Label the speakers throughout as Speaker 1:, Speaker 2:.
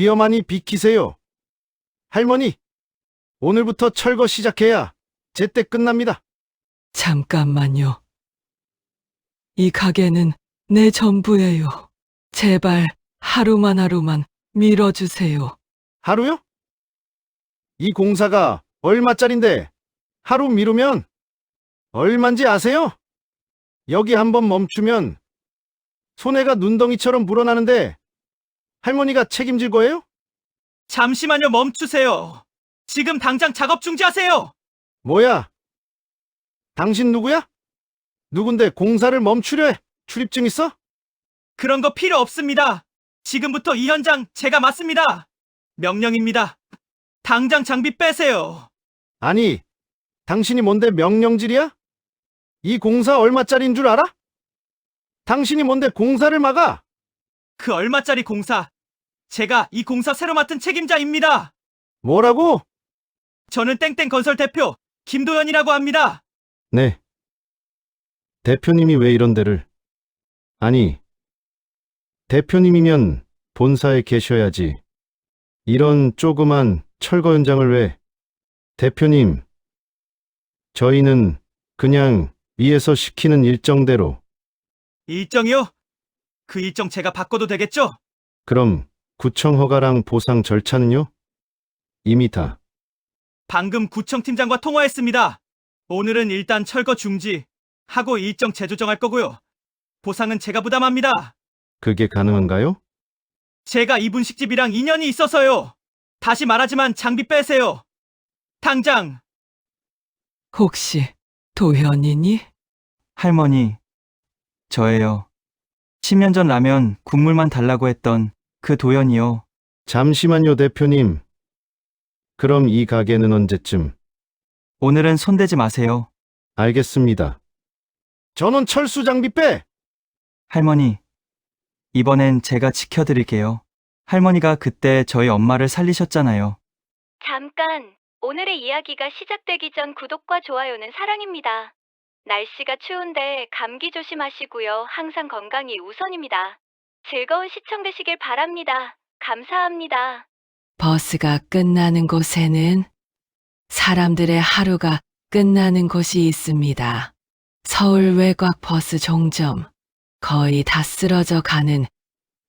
Speaker 1: 위험하니 비키세요. 할머니, 오늘부터 철거 시작해야 제때 끝납니다.
Speaker 2: 잠깐만요. 이 가게는 내 전부예요. 제발 하루만 밀어주세요.
Speaker 1: 하루요? 이 공사가 얼마짜린데 하루 미루면 얼만지 아세요? 여기 한번 멈추면 손해가 눈덩이처럼 불어나는데 할머니가 책임질 거예요?
Speaker 3: 잠시만요, 멈추세요. 지금 당장 작업 중지하세요.
Speaker 1: 뭐야? 당신 누구야? 누군데 공사를 멈추려 해? 출입증 있어?
Speaker 3: 그런 거 필요 없습니다. 지금부터 이 현장 제가 맡습니다. 명령입니다. 당장 장비 빼세요.
Speaker 1: 아니, 당신이 뭔데 명령질이야? 이 공사 얼마짜린 줄 알아? 당신이 뭔데 공사를 막아?
Speaker 3: 그 얼마짜리 공사. 제가 이 공사 새로 맡은 책임자입니다.
Speaker 1: 뭐라고?
Speaker 3: 저는 땡땡건설 대표 김도현이라고 합니다.
Speaker 1: 네. 대표님이 왜 이런 데를? 아니, 대표님이면 본사에 계셔야지. 이런 조그만 철거 현장을 왜? 대표님, 저희는 그냥 위에서 시키는 일정대로.
Speaker 3: 일정이요? 그 일정 제가 바꿔도 되겠죠?
Speaker 1: 그럼 구청 허가랑 보상 절차는요? 이미 다.
Speaker 3: 방금 구청 팀장과 통화했습니다. 오늘은 일단 철거 중지 하고 일정 재조정할 거고요. 보상은 제가 부담합니다.
Speaker 1: 그게 가능한가요?
Speaker 3: 제가 이 분식집이랑 인연이 있어서요. 다시 말하지만 장비 빼세요. 당장.
Speaker 2: 혹시 도현이니?
Speaker 4: 할머니, 저예요. 10년 전 라면 국물만 달라고 했던 그 도연이요.
Speaker 1: 잠시만요, 대표님. 그럼 이 가게는 언제쯤?
Speaker 4: 오늘은 손대지 마세요.
Speaker 1: 알겠습니다. 전원 철수 장비 빼!
Speaker 4: 할머니, 이번엔 제가 지켜드릴게요. 할머니가 그때 저희 엄마를 살리셨잖아요.
Speaker 5: 잠깐, 오늘의 이야기가 시작되기 전 구독과 좋아요는 사랑입니다. 날씨가 추운데 감기 조심하시고요. 항상 건강이 우선입니다. 즐거운 시청 되시길 바랍니다. 감사합니다.
Speaker 2: 버스가 끝나는 곳에는 사람들의 하루가 끝나는 곳이 있습니다. 서울 외곽 버스 종점, 거의 다 쓰러져 가는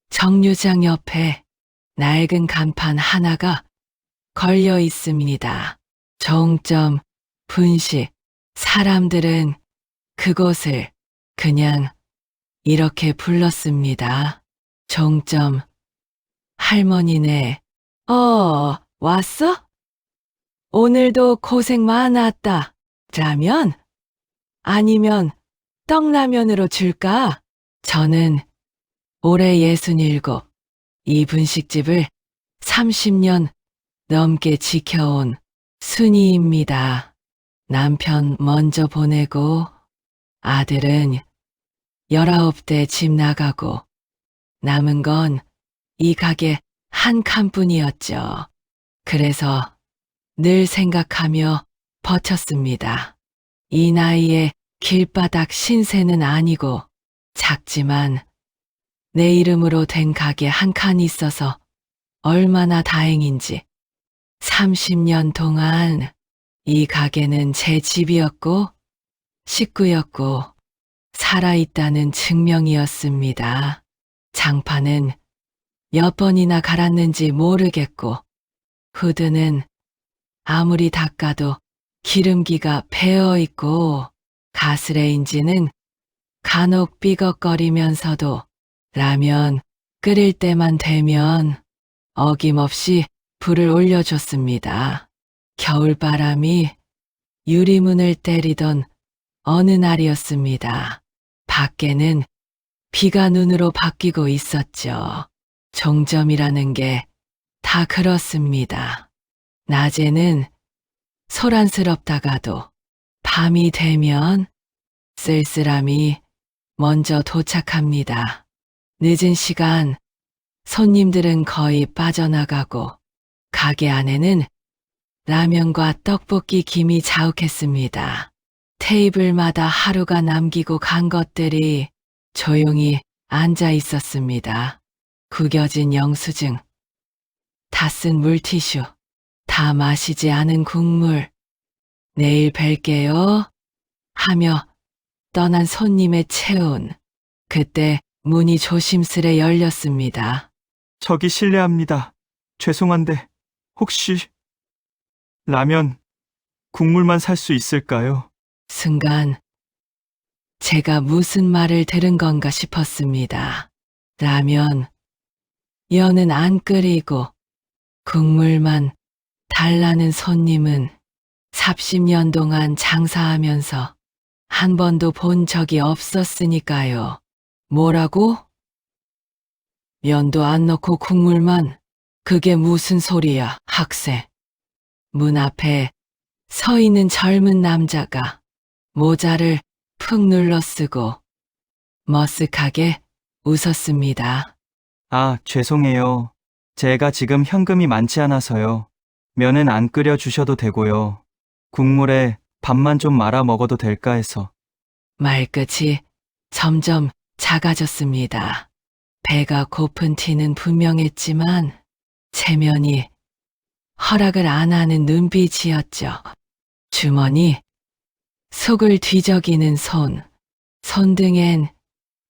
Speaker 2: 정류장 옆에 낡은 간판 하나가 걸려 있습니다. 종점, 분식, 사람들은 그곳을 그냥 이렇게 불렀습니다. 종점, 할머니네. 왔어? 오늘도 고생 많았다. 라면? 아니면 떡라면으로 줄까? 저는 올해 67, 이 분식집을 30년 넘게 지켜온 순이입니다. 남편 먼저 보내고 아들은 19대 집 나가고 남은 건 이 가게 한 칸뿐이었죠. 그래서 늘 생각하며 버텼습니다. 이 나이에 길바닥 신세는 아니고 작지만 내 이름으로 된 가게 한 칸 있어서 얼마나 다행인지. 30년 동안 이 가게는 제 집이었고 식구였고 살아있다는 증명이었습니다. 장판은 몇 번이나 갈았는지 모르겠고 후드는 아무리 닦아도 기름기가 배어있고 가스레인지는 간혹 삐걱거리면서도 라면 끓일 때만 되면 어김없이 불을 올려줬습니다. 겨울바람이 유리문을 때리던 어느 날이었습니다. 밖에는 비가 눈으로 바뀌고 있었죠. 종점이라는 게 다 그렇습니다. 낮에는 소란스럽다가도 밤이 되면 쓸쓸함이 먼저 도착합니다. 늦은 시간 손님들은 거의 빠져나가고 가게 안에는 라면과 떡볶이 김이 자욱했습니다. 테이블마다 하루가 남기고 간 것들이 조용히 앉아 있었습니다. 구겨진 영수증, 다 쓴 물티슈, 다 마시지 않은 국물, 내일 뵐게요. 하며 떠난 손님의 체온. 그때 문이 조심스레 열렸습니다.
Speaker 4: 저기 실례합니다. 죄송한데, 혹시, 라면, 국물만 살 수 있을까요?
Speaker 2: 순간 제가 무슨 말을 들은 건가 싶었습니다. 라면, 여는 안 끓이고 국물만 달라는 손님은 30년 동안 장사하면서 한 번도 본 적이 없었으니까요. 뭐라고? 면도 안 넣고 국물만? 그게 무슨 소리야, 학생. 문 앞에 서 있는 젊은 남자가 모자를 푹 눌러 쓰고 머쓱하게 웃었습니다.
Speaker 4: 아, 죄송해요. 제가 지금 현금이 많지 않아서요. 면은 안 끓여 주셔도 되고요. 국물에 밥만 좀 말아 먹어도 될까 해서.
Speaker 2: 말끝이 점점 작아졌습니다. 배가 고픈 티는 분명했지만 체면이 허락을 안 하는 눈빛이었죠. 주머니, 속을 뒤적이는 손, 손등엔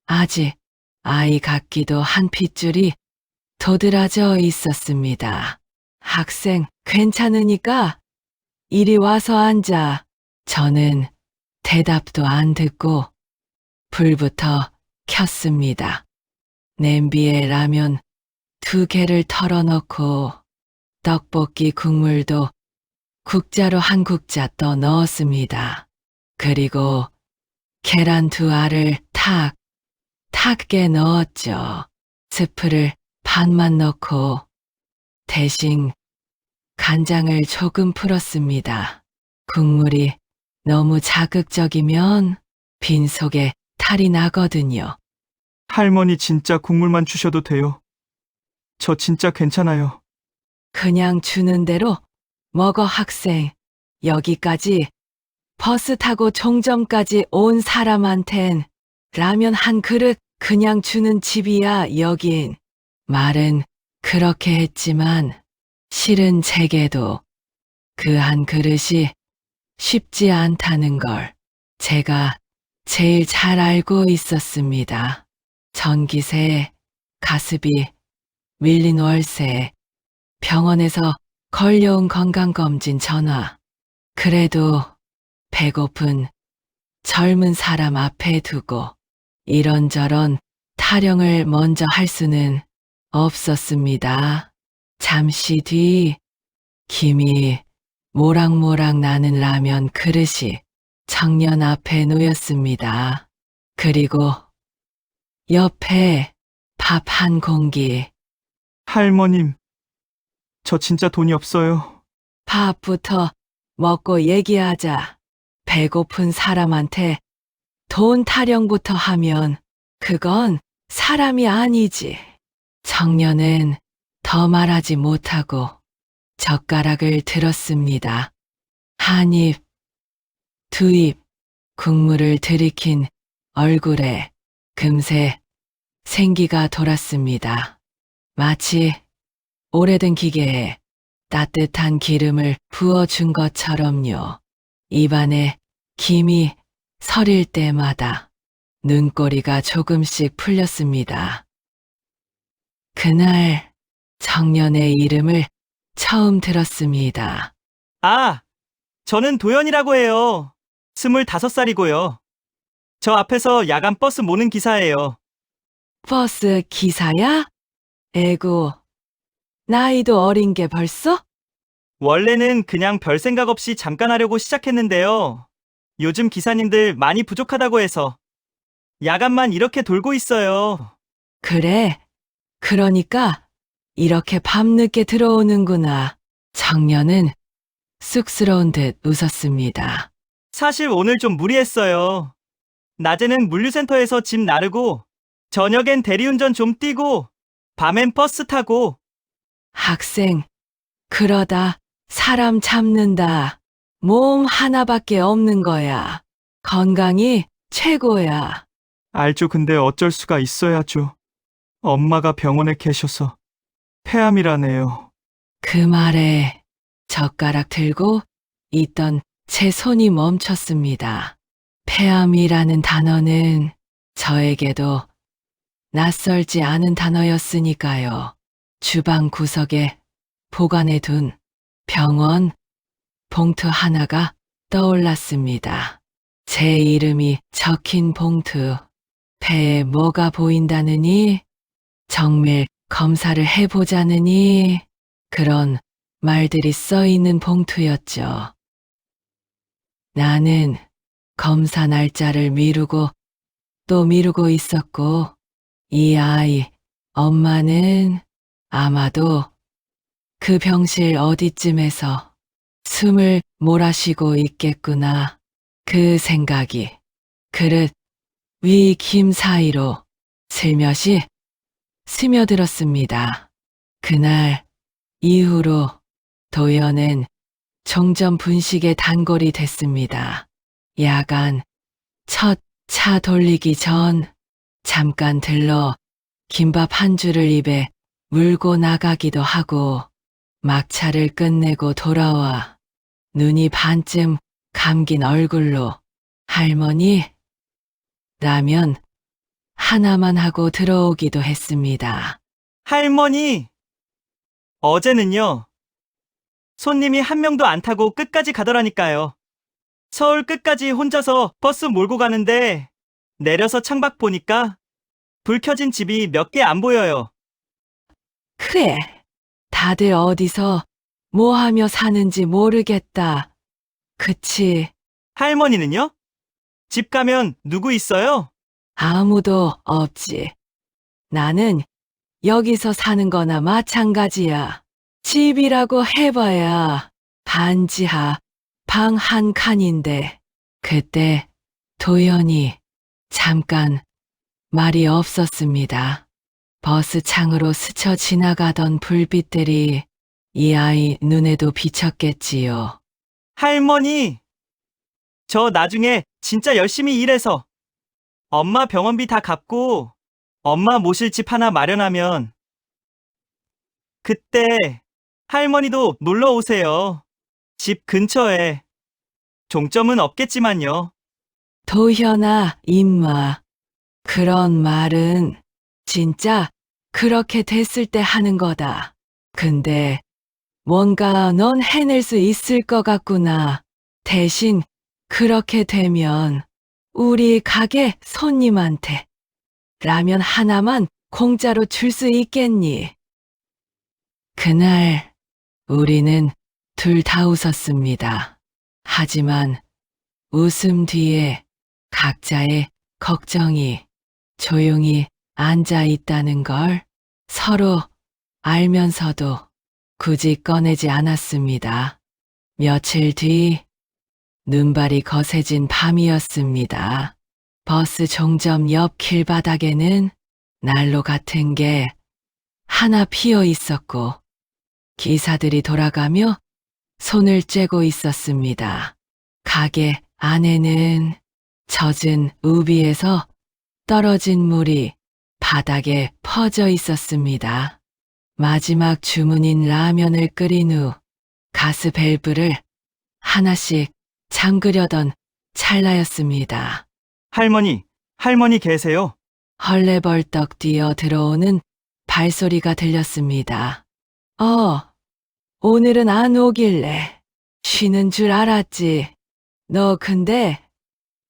Speaker 2: 아직 아이 같기도 한 핏줄이 도드라져 있었습니다. 학생, 괜찮으니까 이리 와서 앉아. 저는 대답도 안 듣고 불부터 켰습니다. 냄비에 라면 2개를 털어넣고 떡볶이 국물도 국자로 한 국자 떠 넣었습니다. 그리고 계란 2알을 탁게 넣었죠. 스프를 반만 넣고 대신 간장을 조금 풀었습니다. 국물이 너무 자극적이면 빈속에 탈이 나거든요.
Speaker 4: 할머니 진짜 국물만 주셔도 돼요. 저 진짜 괜찮아요.
Speaker 2: 그냥 주는 대로 먹어, 학생. 여기까지 버스 타고 종점까지 온 사람한텐 라면 한 그릇 그냥 주는 집이야, 여긴. 말은 그렇게 했지만 실은 제게도 그 한 그릇이 쉽지 않다는 걸 제가 제일 잘 알고 있었습니다. 전기세, 가스비, 밀린 월세, 병원에서 걸려온 건강검진 전화. 그래도 배고픈 젊은 사람 앞에 두고 이런저런 타령을 먼저 할 수는 없었습니다. 잠시 뒤 김이 모락모락 나는 라면 그릇이 청년 앞에 놓였습니다. 그리고 옆에 밥 한 공기.
Speaker 4: 할머님, 저 진짜 돈이 없어요.
Speaker 2: 밥부터 먹고 얘기하자. 배고픈 사람한테 돈 타령부터 하면 그건 사람이 아니지. 청년은 더 말하지 못하고 젓가락을 들었습니다. 한 입, 2입, 국물을 들이킨 얼굴에 금세 생기가 돌았습니다. 마치 오래된 기계에 따뜻한 기름을 부어준 것처럼요. 입안에 김이 서릴 때마다 눈꼬리가 조금씩 풀렸습니다. 그날 청년의 이름을 처음 들었습니다.
Speaker 3: 아, 저는 도연이라고 해요. 25살이고요. 저 앞에서 야간 버스 모는 기사예요.
Speaker 2: 버스 기사야? 에구, 나이도 어린 게 벌써?
Speaker 3: 원래는 그냥 별 생각 없이 잠깐 하려고 시작했는데요. 요즘 기사님들 많이 부족하다고 해서 야간만 이렇게 돌고 있어요.
Speaker 2: 그래, 그러니까 이렇게 밤늦게 들어오는구나. 청년은 쑥스러운 듯 웃었습니다.
Speaker 3: 사실 오늘 좀 무리했어요. 낮에는 물류센터에서 짐 나르고 저녁엔 대리운전 좀 뛰고 밤엔 버스 타고.
Speaker 2: 학생, 그러다 사람 잡는다. 몸 하나밖에 없는 거야. 건강이 최고야.
Speaker 4: 알죠. 근데 어쩔 수가 있어야죠. 엄마가 병원에 계셔서 폐암이라네요.
Speaker 2: 그 말에 젓가락 들고 있던 제 손이 멈췄습니다. 폐암이라는 단어는 저에게도 낯설지 않은 단어였으니까요. 주방 구석에 보관해둔 병원 봉투 하나가 떠올랐습니다. 제 이름이 적힌 봉투. 폐에 뭐가 보인다느니, 정밀 검사를 해보자느니, 그런 말들이 써 있는 봉투였죠. 나는 검사 날짜를 미루고 또 미루고 있었고, 이 아이 엄마는 아마도 그 병실 어디쯤에서 숨을 몰아쉬고 있겠구나. 그 생각이 그릇 위 김 사이로 슬며시 스며들었습니다. 그날 이후로 도연은 종점 분식의 단골이 됐습니다. 야간 첫 차 돌리기 전 잠깐 들러 김밥 한 줄을 입에 물고 나가기도 하고 막차를 끝내고 돌아와 눈이 반쯤 감긴 얼굴로 할머니 라면 하나만 하고 들어오기도 했습니다.
Speaker 3: 할머니! 어제는요. 손님이 한 명도 안 타고 끝까지 가더라니까요. 서울 끝까지 혼자서 버스 몰고 가는데 내려서 창밖 보니까 불 켜진 집이 몇 개 안 보여요.
Speaker 2: 그래, 다들 어디서 뭐 하며 사는지 모르겠다. 그치?
Speaker 3: 할머니는요? 집 가면 누구 있어요?
Speaker 2: 아무도 없지. 나는 여기서 사는 거나 마찬가지야. 집이라고 해봐야 반지하 방 한 칸인데. 그때 도연이 잠깐 말이 없었습니다. 버스 창으로 스쳐 지나가던 불빛들이 이 아이 눈에도 비쳤겠지요.
Speaker 3: 할머니! 저 나중에 진짜 열심히 일해서 엄마 병원비 다 갚고 엄마 모실 집 하나 마련하면 그때 할머니도 놀러 오세요. 집 근처에. 종점은 없겠지만요.
Speaker 2: 도현아, 임마. 그런 말은 진짜 그렇게 됐을 때 하는 거다. 근데 뭔가 넌 해낼 수 있을 것 같구나. 대신 그렇게 되면 우리 가게 손님한테 라면 하나만 공짜로 줄 수 있겠니? 그날 우리는 둘 다 웃었습니다. 하지만 웃음 뒤에 각자의 걱정이 조용히 앉아 있다는 걸 서로 알면서도 굳이 꺼내지 않았습니다. 며칠 뒤 눈발이 거세진 밤이었습니다. 버스 종점 옆 길바닥에는 난로 같은 게 하나 피어 있었고 기사들이 돌아가며 손을 쬐고 있었습니다. 가게 안에는 젖은 우비에서 떨어진 물이 바닥에 퍼져 있었습니다. 마지막 주문인 라면을 끓인 후 가스 밸브를 하나씩 잠그려던 찰나였습니다.
Speaker 3: 할머니 계세요?
Speaker 2: 헐레벌떡 뛰어 들어오는 발소리가 들렸습니다. 오늘은 안 오길래 쉬는 줄 알았지. 너 근데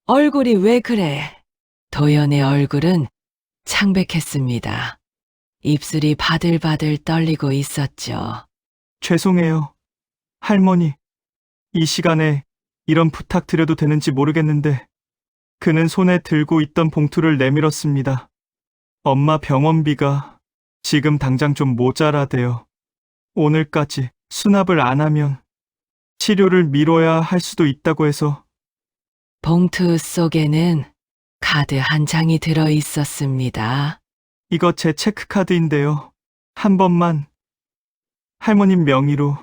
Speaker 2: 얼굴이 왜 그래? 도연의 얼굴은 창백했습니다. 입술이 바들바들 떨리고 있었죠.
Speaker 4: 죄송해요. 할머니, 이 시간에 이런 부탁 드려도 되는지 모르겠는데 그는 손에 들고 있던 봉투를 내밀었습니다. 엄마 병원비가 지금 당장 좀 모자라대요. 오늘까지 수납을 안 하면 치료를 미뤄야 할 수도 있다고 해서.
Speaker 2: 봉투 속에는 카드 한 장이 들어 있었습니다.
Speaker 4: 이거 제 체크카드인데요. 한 번만 할머님 명의로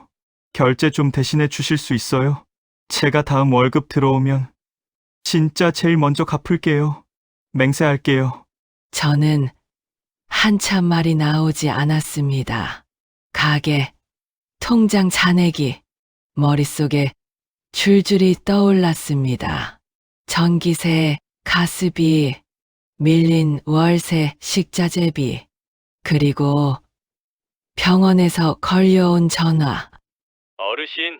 Speaker 4: 결제 좀 대신해 주실 수 있어요? 제가 다음 월급 들어오면 진짜 제일 먼저 갚을게요. 맹세할게요.
Speaker 2: 저는 한참 말이 나오지 않았습니다. 가게 통장 잔액이 머릿속에 줄줄이 떠올랐습니다. 전기세, 가스비, 밀린 월세, 식자재비, 그리고 병원에서 걸려온 전화.
Speaker 6: 어르신,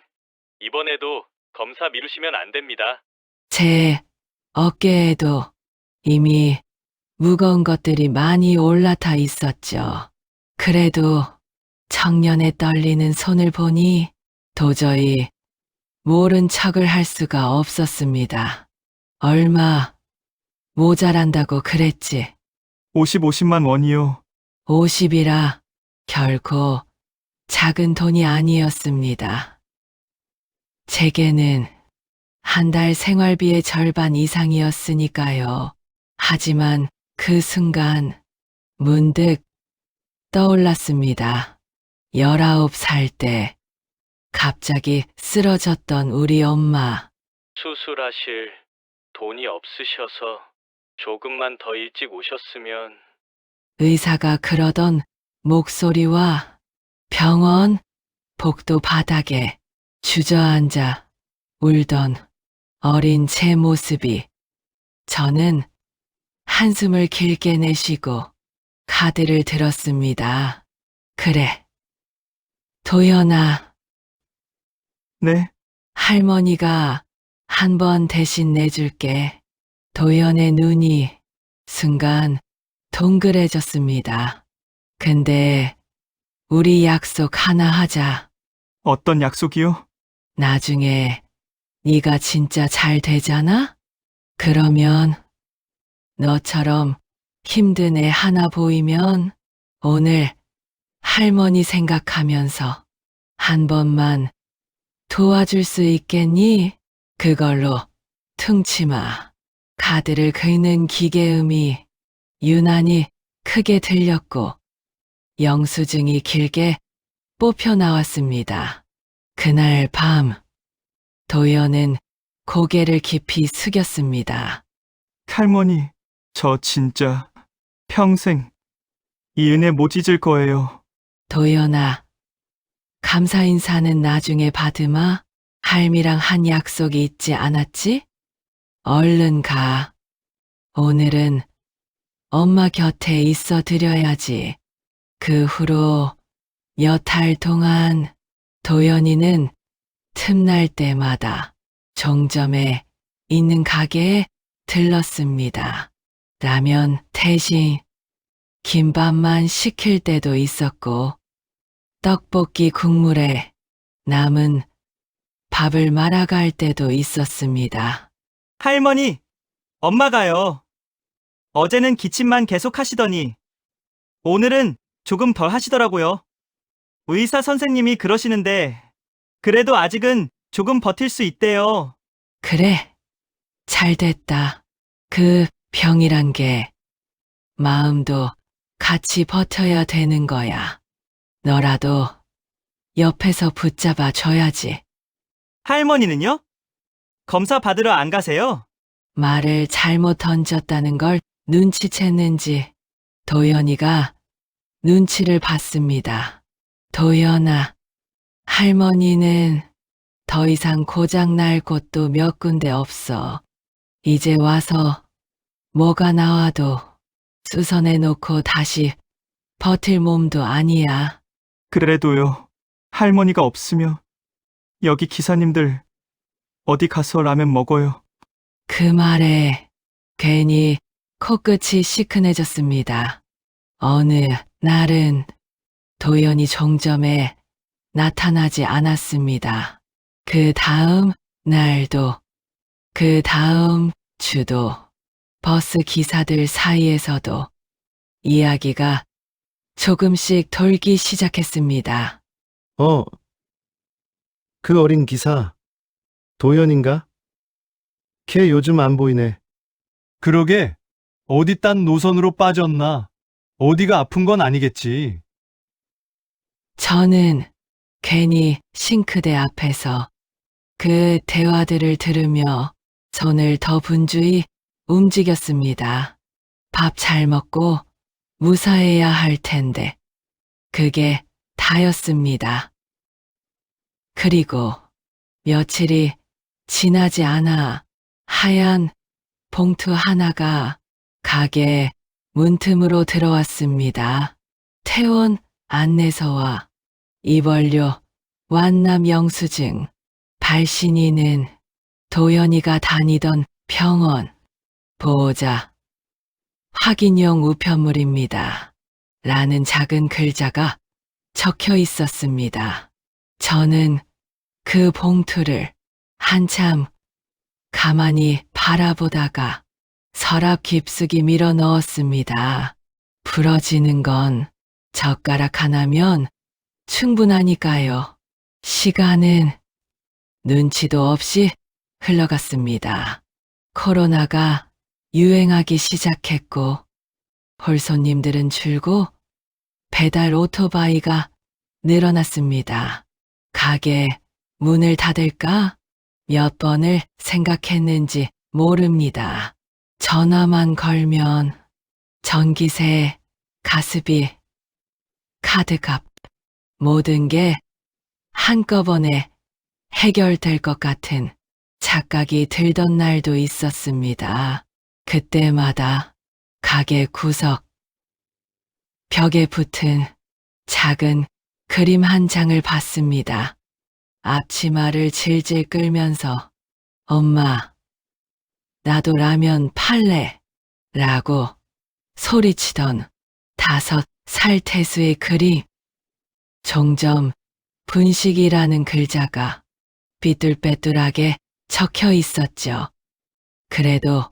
Speaker 6: 이번에도 검사 미루시면 안 됩니다.
Speaker 2: 제 어깨에도 이미 무거운 것들이 많이 올라타 있었죠. 그래도 청년의 떨리는 손을 보니 도저히 모른 척을 할 수가 없었습니다. 얼마 모자란다고 그랬지.
Speaker 4: 50만 원이요.
Speaker 2: 50이라 결코 작은 돈이 아니었습니다. 제게는 한 달 생활비의 절반 이상이었으니까요. 하지만 그 순간 문득 떠올랐습니다. 19살 때 갑자기 쓰러졌던 우리 엄마.
Speaker 6: 수술하실 돈이 없으셔서 조금만 더 일찍 오셨으면.
Speaker 2: 의사가 그러던 목소리와 병원 복도 바닥에 주저앉아 울던 어린 제 모습이, 저는 한숨을 길게 내쉬고 카드를 들었습니다. 그래, 도연아,
Speaker 4: 네,
Speaker 2: 할머니가 한 번 대신 내줄게. 도연의 눈이 순간 동그래졌습니다. 근데 우리 약속 하나 하자.
Speaker 4: 어떤 약속이요?
Speaker 2: 나중에 네가 진짜 잘 되잖아? 그러면 너처럼 힘든 애 하나 보이면 오늘 할머니 생각하면서 한 번만 도와줄 수 있겠니? 그걸로 퉁치마. 카드를 긁는 기계음이 유난히 크게 들렸고 영수증이 길게 뽑혀 나왔습니다. 그날 밤 도연은 고개를 깊이 숙였습니다.
Speaker 4: 할머니, 저 진짜 평생 이 은혜 못 잊을 거예요.
Speaker 2: 도연아, 감사 인사는 나중에 받으마. 할미랑 한 약속이 있지 않았지? 얼른 가. 오늘은 엄마 곁에 있어 드려야지. 그 후로 몇 달 동안 도연이는 틈날 때마다 종점에 있는 가게에 들렀습니다. 라면 대신 김밥만 시킬 때도 있었고 떡볶이 국물에 남은 밥을 말아갈 때도 있었습니다.
Speaker 3: 할머니, 엄마가요. 어제는 기침만 계속 하시더니 오늘은 조금 덜 하시더라고요. 의사 선생님이 그러시는데 그래도 아직은 조금 버틸 수 있대요.
Speaker 2: 그래, 잘 됐다. 그 병이란 게 마음도 같이 버텨야 되는 거야. 너라도 옆에서 붙잡아 줘야지.
Speaker 3: 할머니는요? 검사 받으러 안 가세요?
Speaker 2: 말을 잘못 던졌다는 걸 눈치챘는지 도연이가 눈치를 봤습니다. 도연아, 할머니는 더 이상 고장 날 곳도 몇 군데 없어. 이제 와서 뭐가 나와도 수선해 놓고 다시 버틸 몸도 아니야.
Speaker 4: 그래도요, 할머니가 없으면 여기 기사님들 어디 가서 라면 먹어요.
Speaker 2: 그 말에 괜히 코끝이 시큰해졌습니다. 어느 날은 도연이 종점에 나타나지 않았습니다. 그 다음 날도, 그 다음 주도, 버스 기사들 사이에서도 이야기가 조금씩 돌기 시작했습니다.
Speaker 1: 그 어린 기사, 도연인가? 걔 요즘 안 보이네.
Speaker 7: 그러게, 어디 딴 노선으로 빠졌나? 어디가 아픈 건 아니겠지.
Speaker 2: 저는 괜히 싱크대 앞에서 그 대화들을 들으며 손을 더 분주히 움직였습니다. 밥 잘 먹고 무사해야 할 텐데 그게 다였습니다. 그리고 며칠이 지나지 않아 하얀 봉투 하나가 가게 문틈으로 들어왔습니다. 퇴원 안내서와 입원료, 완남 영수증, 발신인은 도연이가 다니던 병원, 보호자, 확인용 우편물입니다. 라는 작은 글자가 적혀 있었습니다. 저는 그 봉투를 한참 가만히 바라보다가 서랍 깊숙이 밀어 넣었습니다. 부러지는 건 젓가락 하나면 충분하니까요. 시간은 눈치도 없이 흘러갔습니다. 코로나가 유행하기 시작했고 홀손님들은 줄고 배달 오토바이가 늘어났습니다. 가게 문을 닫을까 몇 번을 생각했는지 모릅니다. 전화만 걸면 전기세, 가스비, 카드값 모든 게 한꺼번에 해결될 것 같은 착각이 들던 날도 있었습니다. 그때마다 가게 구석 벽에 붙은 작은 그림 한 장을 봤습니다. 앞치마를 질질 끌면서 엄마, 나도 라면 팔래 라고 소리치던 5살 태수의 그림. 종점 분식이라는 글자가 삐뚤빼뚤하게 적혀 있었죠. 그래도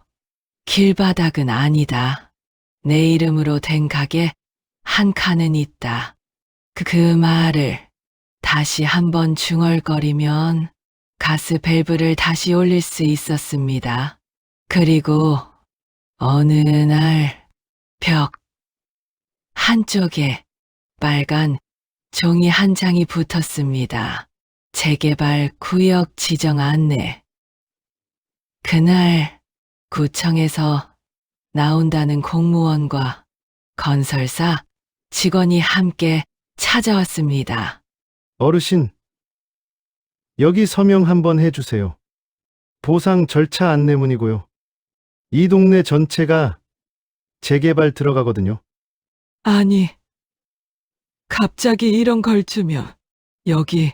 Speaker 2: 길바닥은 아니다. 내 이름으로 된 가게 한 칸은 있다. 그 말을 다시 한번 중얼거리면 가스 밸브를 다시 올릴 수 있었습니다. 그리고 어느 날 벽 한쪽에 빨간 종이 한 장이 붙었습니다. 재개발 구역 지정 안내. 그날 구청에서 나온다는 공무원과 건설사 직원이 함께 찾아왔습니다.
Speaker 1: 어르신, 여기 서명 한번 해주세요. 보상 절차 안내문이고요. 이 동네 전체가 재개발 들어가거든요.
Speaker 2: 아니, 갑자기 이런 걸 주면 여기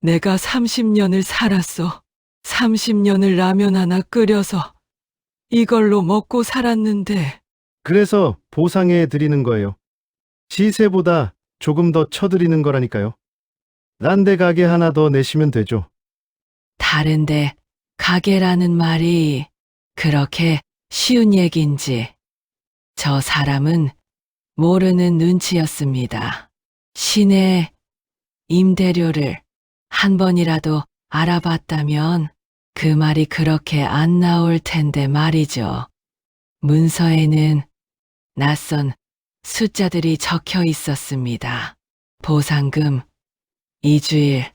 Speaker 2: 내가 30년을 살았어. 30년을 라면 하나 끓여서 이걸로 먹고 살았는데
Speaker 1: 그래서 보상해 드리는 거예요. 시세보다 조금 더 쳐드리는 거라니까요. 딴 데 가게 하나 더 내시면 되죠.
Speaker 2: 다른데 가게라는 말이 그렇게 쉬운 얘긴지 저 사람은 모르는 눈치였습니다. 시내 임대료를 한 번이라도 알아봤다면 그 말이 그렇게 안 나올 텐데 말이죠. 문서에는 낯선 숫자들이 적혀 있었습니다. 보상금, 2주일,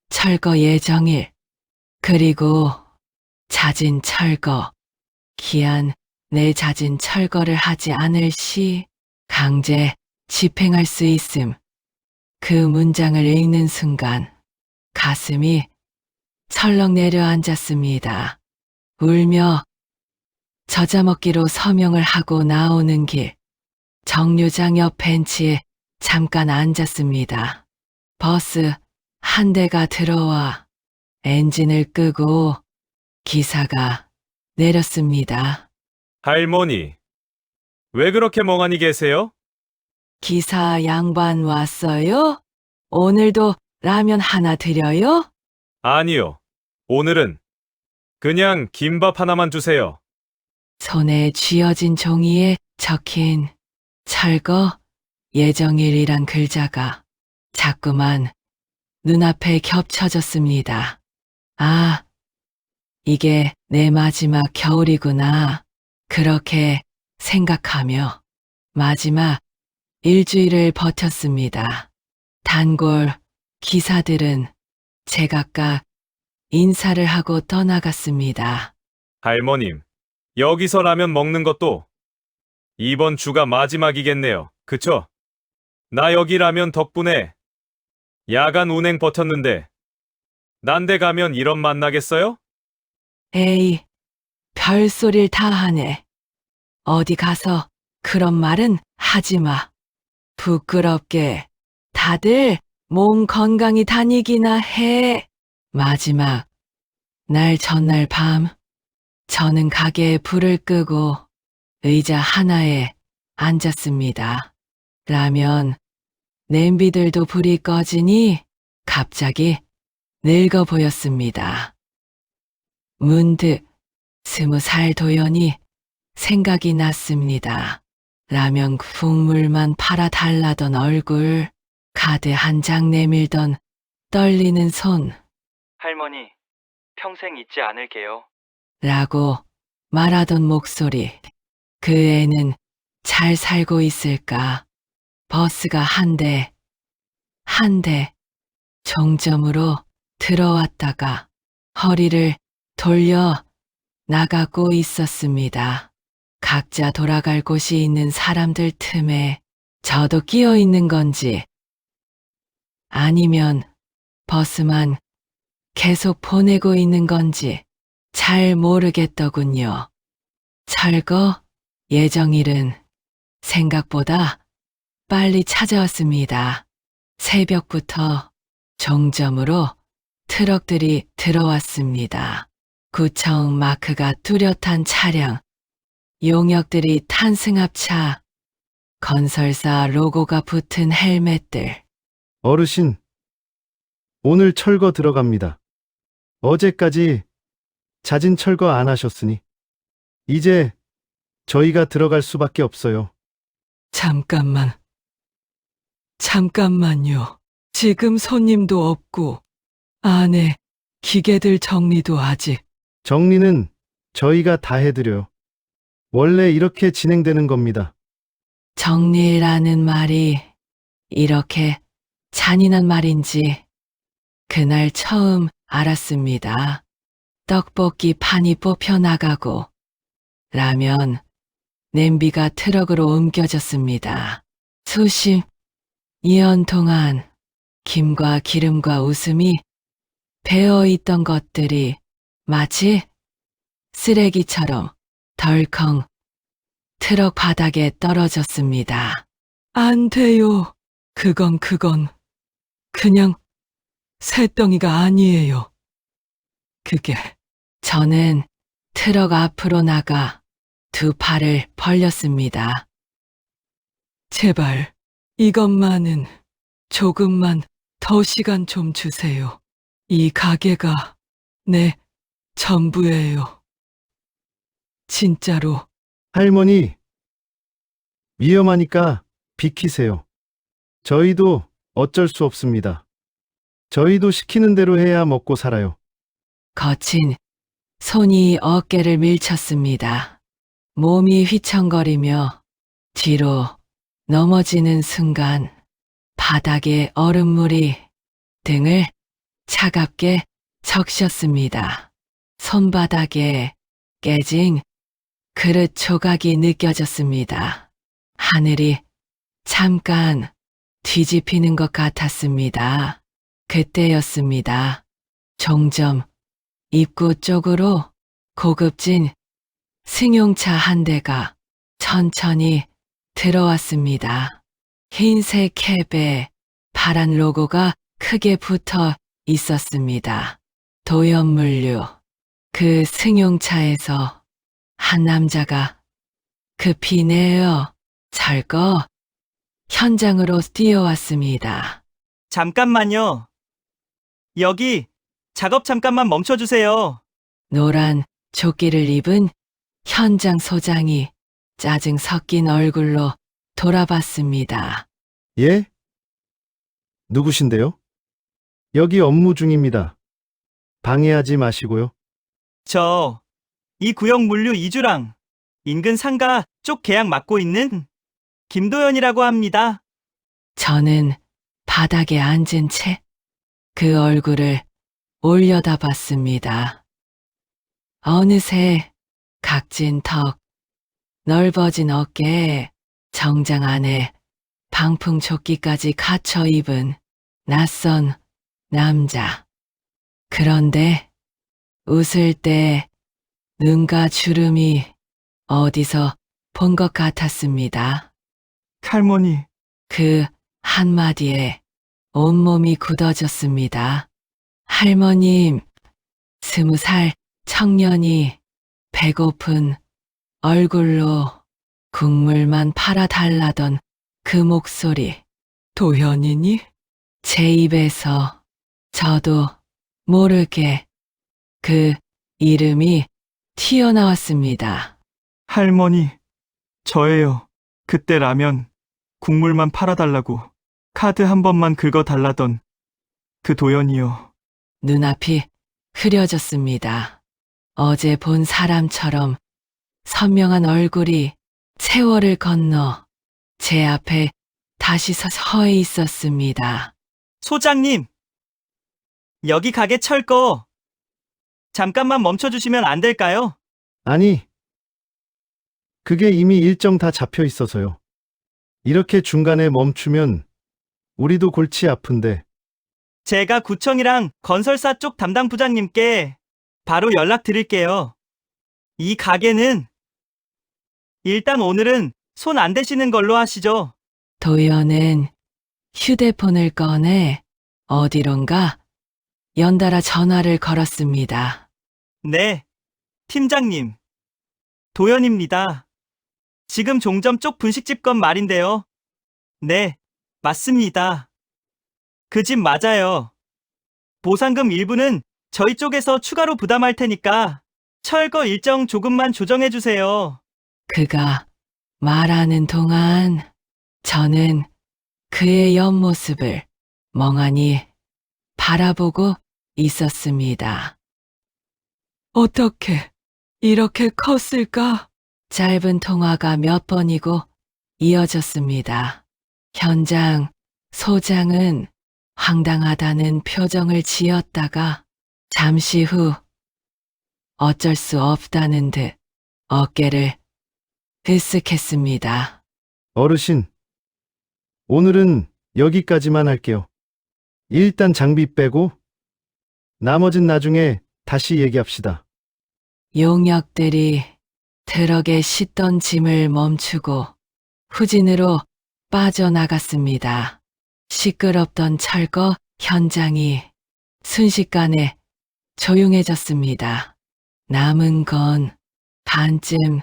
Speaker 2: 철거 예정일, 그리고 자진 철거, 기한 내 자진 철거를 하지 않을 시 강제 집행할 수 있음. 그 문장을 읽는 순간 가슴이 철렁 내려앉았습니다. 울며 저자먹기로 서명을 하고 나오는 길, 정류장 옆 벤치에 잠깐 앉았습니다. 버스 한 대가 들어와 엔진을 끄고 기사가 내렸습니다.
Speaker 8: 할머니, 왜 그렇게 멍하니 계세요?
Speaker 2: 기사 양반 왔어요? 오늘도 라면 하나 드려요?
Speaker 8: 아니요. 오늘은 그냥 김밥 하나만 주세요.
Speaker 2: 손에 쥐어진 종이에 적힌 철거 예정일이란 글자가 자꾸만 눈앞에 겹쳐졌습니다. 아, 이게 내 마지막 겨울이구나. 그렇게 생각하며 마지막 일주일을 버텼습니다. 단골 기사들은 제각각 인사를 하고 떠나갔습니다.
Speaker 8: 할머님, 여기서 라면 먹는 것도 이번 주가 마지막이겠네요. 그쵸? 나 여기 라면 덕분에 야간 운행 버텼는데 난데 가면 이런 만나겠어요?
Speaker 2: 에이, 별소릴 다 하네. 어디 가서 그런 말은 하지 마. 부끄럽게 다들 몸 건강히 다니기나 해. 마지막 날 전날 밤, 저는 가게에 불을 끄고 의자 하나에 앉았습니다. 라면, 냄비들도 불이 꺼지니 갑자기 늙어 보였습니다. 문득 20살 도연이 생각이 났습니다. 라면 국물만 팔아 달라던 얼굴, 카드 한 장 내밀던 떨리는 손,
Speaker 3: 할머니, 평생 잊지 않을게요.
Speaker 2: 라고 말하던 목소리. 그 애는 잘 살고 있을까? 버스가 한 대 정점으로 들어왔다가 허리를 돌려 나가고 있었습니다. 각자 돌아갈 곳이 있는 사람들 틈에 저도 끼어 있는 건지 아니면 버스만 계속 보내고 있는 건지 잘 모르겠더군요. 철거 예정일은 생각보다 빨리 찾아왔습니다. 새벽부터 종점으로 트럭들이 들어왔습니다. 구청 마크가 뚜렷한 차량, 용역들이 탄 승합차, 건설사 로고가 붙은 헬멧들.
Speaker 1: 어르신, 오늘 철거 들어갑니다. 어제까지 자진 철거 안 하셨으니 이제 저희가 들어갈 수밖에 없어요.
Speaker 2: 잠깐만요. 지금 손님도 없고 안에 기계들 정리도 아직.
Speaker 1: 정리는 저희가 다 해드려요. 원래 이렇게 진행되는 겁니다.
Speaker 2: 정리라는 말이 이렇게 잔인한 말인지 그날 처음 알았습니다. 떡볶이 판이 뽑혀 나가고 라면, 냄비가 트럭으로 옮겨졌습니다. 수십 년 동안 김과 기름과 웃음이 배어 있던 것들이 마치 쓰레기처럼 덜컹 트럭 바닥에 떨어졌습니다. 안 돼요. 그건 그냥 새덩이가 아니에요. 저는 트럭 앞으로 나가 두 팔을 벌렸습니다. 제발 이것만은 조금만 더 시간 좀 주세요. 이 가게가 내 전부예요. 진짜로.
Speaker 1: 할머니, 위험하니까 비키세요. 저희도 어쩔 수 없습니다. 저희도 시키는 대로 해야 먹고 살아요.
Speaker 2: 거친 손이 어깨를 밀쳤습니다. 몸이 휘청거리며 뒤로 넘어지는 순간 바닥에 얼음물이 등을 차갑게 적셨습니다. 손바닥에 깨진 그릇 조각이 느껴졌습니다. 하늘이 잠깐 뒤집히는 것 같았습니다. 그때였습니다. 종점 입구 쪽으로 고급진 승용차 한 대가 천천히 들어왔습니다. 흰색 캡에 파란 로고가 크게 붙어 있었습니다. 도연물류. 그 승용차에서 한 남자가 급히 내어 철거 현장으로 뛰어왔습니다.
Speaker 3: 잠깐만요. 여기 작업 잠깐만 멈춰주세요.
Speaker 2: 노란 조끼를 입은 현장 소장이 짜증 섞인 얼굴로 돌아봤습니다.
Speaker 1: 예? 누구신데요? 여기 업무 중입니다. 방해하지 마시고요.
Speaker 3: 이 구역 물류 이주랑 인근 상가 쪽 계약 맡고 있는 김도연이라고 합니다.
Speaker 2: 저는 바닥에 앉은 채 그 얼굴을 올려다봤습니다. 어느새 각진 턱, 넓어진 어깨에 정장 안에 방풍 조끼까지 갖춰 입은 낯선 남자. 그런데 웃을 때 눈과 주름이 어디서 본 것 같았습니다.
Speaker 4: 할머니,
Speaker 2: 그 한마디에 온몸이 굳어졌습니다. 할머님, 20살 청년이 배고픈 얼굴로 국물만 팔아달라던 그 목소리. 도현이니? 제 입에서 저도 모르게 그 이름이 튀어나왔습니다.
Speaker 4: 할머니, 저예요. 그때 라면, 국물만 팔아달라고 카드 한 번만 긁어달라던 그 도연이요.
Speaker 2: 눈앞이 흐려졌습니다. 어제 본 사람처럼 선명한 얼굴이 세월을 건너 제 앞에 다시 서 있었습니다.
Speaker 3: 소장님, 여기 가게 철거 잠깐만 멈춰주시면 안 될까요?
Speaker 1: 아니, 그게 이미 일정 다 잡혀 있어서요. 이렇게 중간에 멈추면 우리도 골치 아픈데.
Speaker 3: 제가 구청이랑 건설사 쪽 담당 부장님께 바로 연락드릴게요. 이 가게는 일단 오늘은 손 안 대시는 걸로 하시죠.
Speaker 2: 도연은 휴대폰을 꺼내 어디론가 연달아 전화를 걸었습니다.
Speaker 3: 네, 팀장님. 도연입니다. 지금 종점 쪽 분식집 건 말인데요. 네, 맞습니다. 그 집 맞아요. 보상금 일부는 저희 쪽에서 추가로 부담할 테니까 철거 일정 조금만 조정해 주세요.
Speaker 2: 그가 말하는 동안 저는 그의 옆모습을 멍하니 바라보고 있었습니다. 어떻게 이렇게 컸을까? 짧은 통화가 몇 번이고 이어졌습니다. 현장 소장은 황당하다는 표정을 지었다가 잠시 후 어쩔 수 없다는 듯 어깨를 으쓱했습니다.
Speaker 1: 어르신, 오늘은 여기까지만 할게요. 일단 장비 빼고 나머진 나중에 다시 얘기합시다.
Speaker 2: 용역들이 트럭에 싣던 짐을 멈추고 후진으로 빠져나갔습니다. 시끄럽던 철거 현장이 순식간에 조용해졌습니다. 남은 건 반쯤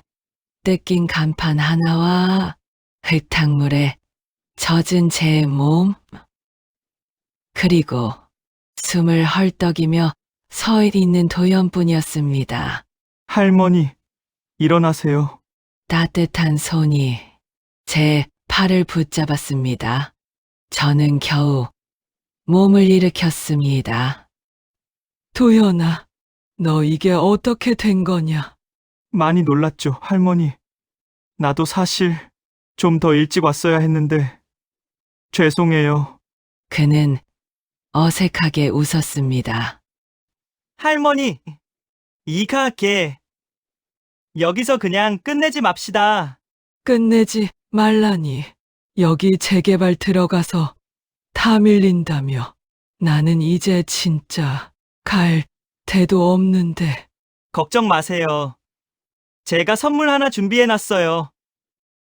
Speaker 2: 뜯긴 간판 하나와 흙탕물에 젖은 제 몸, 그리고 숨을 헐떡이며 서 있는 도연뿐이었습니다.
Speaker 4: 할머니, 일어나세요.
Speaker 2: 따뜻한 손이 제 팔을 붙잡았습니다. 저는 겨우 몸을 일으켰습니다. 도연아, 너 이게 어떻게 된 거냐?
Speaker 4: 많이 놀랐죠, 할머니. 나도 사실 좀 더 일찍 왔어야 했는데 죄송해요.
Speaker 2: 그는 어색하게 웃었습니다.
Speaker 3: 할머니, 이 가게 여기서 그냥 끝내지 맙시다.
Speaker 2: 끝내지 말라니. 여기 재개발 들어가서 다 밀린다며. 나는 이제 진짜 갈 데도 없는데.
Speaker 3: 걱정 마세요. 제가 선물 하나 준비해 놨어요.